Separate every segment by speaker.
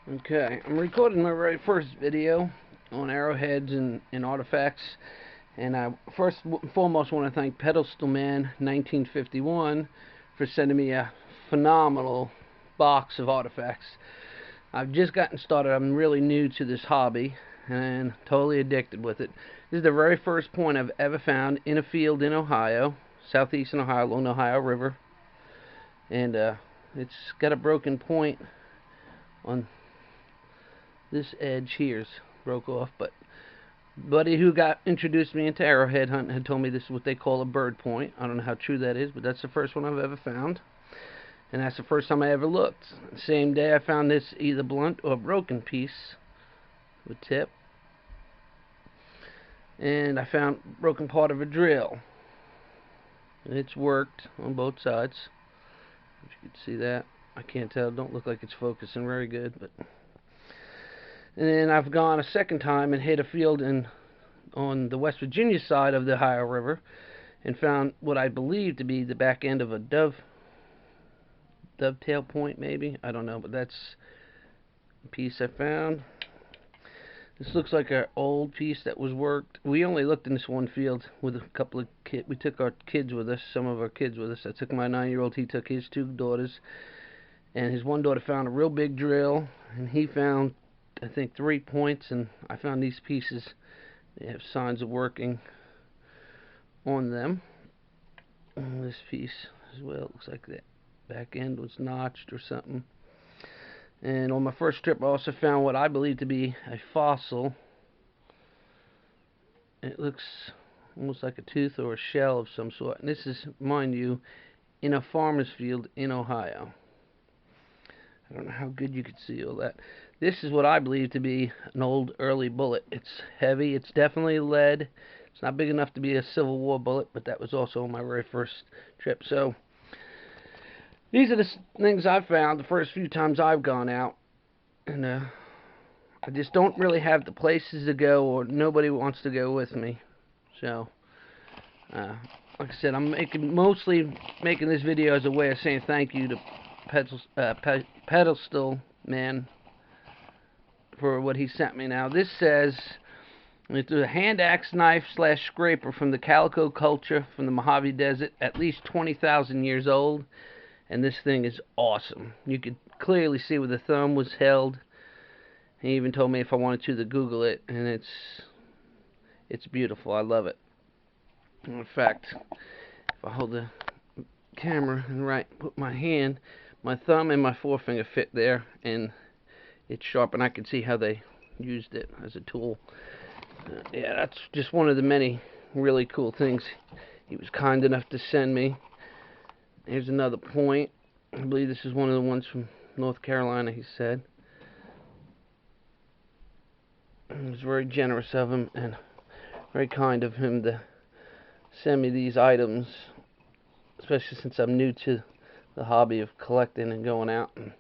Speaker 1: Okay, I'm recording my very first video on arrowheads and artifacts, and I first and foremost want to thank Pestleman1951 for sending me a phenomenal box of artifacts. I've just gotten started. I'm really new to this hobby and totally addicted with it. This is the very first point I've ever found in a field in Ohio, southeastern Ohio, along the Ohio River, and it's got a broken point on this edge here's broke off, but buddy who got introduced me into arrowhead hunting had told me this is what they call a bird point. I don't know how true that is, but that's the first one I've ever found, and that's the first time I ever looked. Same day I found this either blunt or broken piece with tip, and I found broken part of a drill. It's worked on both sides. If you can see that, I can't tell. Don't look like it's focusing very good, but. And then I've gone a second time and hit a field on the West Virginia side of the Ohio River and found what I believe to be the back end of a dovetail point, maybe. I don't know, but that's a piece I found. This looks like an old piece that was worked. We only looked in this one field with a couple of kids. We took our kids with us, some of our kids with us. I took my 9-year-old, he took his 2 daughters, and his one daughter found a real big drill, and he found, I think, 3 points, and I found these pieces. They have signs of working on them. And this piece as well, looks like that back end was notched or something. And on my first trip I also found what I believe to be a fossil. It looks almost like a tooth or a shell of some sort, and this is, mind you, in a farmer's field in Ohio. I don't know how good you could see all that. This is what I believe to be an old early bullet. It's heavy. It's definitely lead. It's not big enough to be a Civil War bullet, but that was also on my very first trip. So these are the things I've found the first few times I've gone out. And I just don't really have the places to go, or nobody wants to go with me. So, like I said, I'm mostly making this video as a way of saying thank you to Pestleman for what he sent me. Now this says it's a hand axe knife / scraper from the Calico culture from the Mojave Desert, at least 20,000 years old, and this thing is awesome. You could clearly see where the thumb was held. He even told me if I wanted to Google it, and it's beautiful. I love it. In fact, if I hold the camera and put my hand, my thumb and my forefinger fit there, and it's sharp, and I can see how they used it as a tool. Yeah, that's just one of the many really cool things he was kind enough to send me. Here's another point. I believe this is one of the ones from North Carolina, he said. It was very generous of him and very kind of him to send me these items, especially since I'm new to the hobby of collecting and going out. And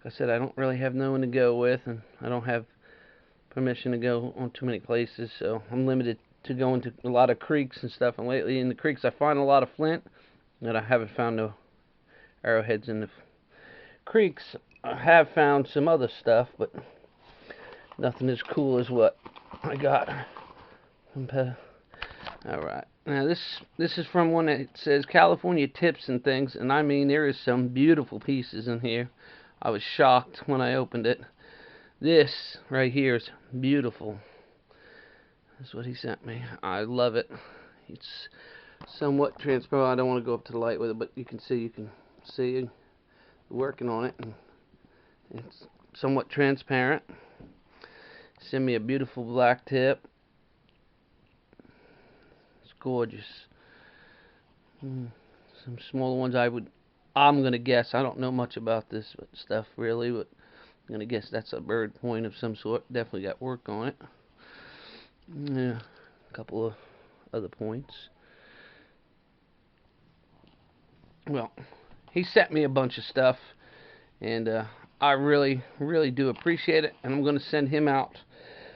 Speaker 1: like I said, I don't really have no one to go with, and I don't have permission to go on too many places, so I'm limited to going to a lot of creeks and stuff. And lately in the creeks I find a lot of flint, and I haven't found no arrowheads in the creeks. I have found some other stuff, but nothing as cool as what I got. Alright, now this is from one that says California Tips and Things, and I mean, there is some beautiful pieces in here. I was shocked when I opened it. This right here is beautiful. That's what he sent me. I love it. It's somewhat transparent. I don't want to go up to the light with it, but you can see working on it, and it's somewhat transparent. Send me a beautiful black tip. It's gorgeous. Some smaller ones I'm gonna guess, I don't know much about this stuff really, but I'm gonna guess that's a bird point of some sort. Definitely got work on it. Yeah, a couple of other points. Well, he sent me a bunch of stuff, and I really do appreciate it, and I'm gonna send him out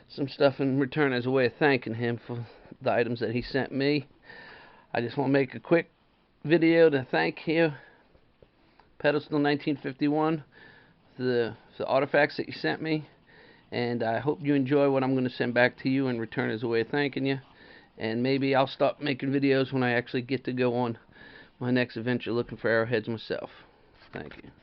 Speaker 1: some stuff in return as a way of thanking him for the items that he sent me. I just want to make a quick video to thank you, Pestleman1951, the artifacts that you sent me, and I hope you enjoy what I'm going to send back to you in return as a way of thanking you. And maybe I'll stop making videos when I actually get to go on my next adventure looking for arrowheads myself. Thank you.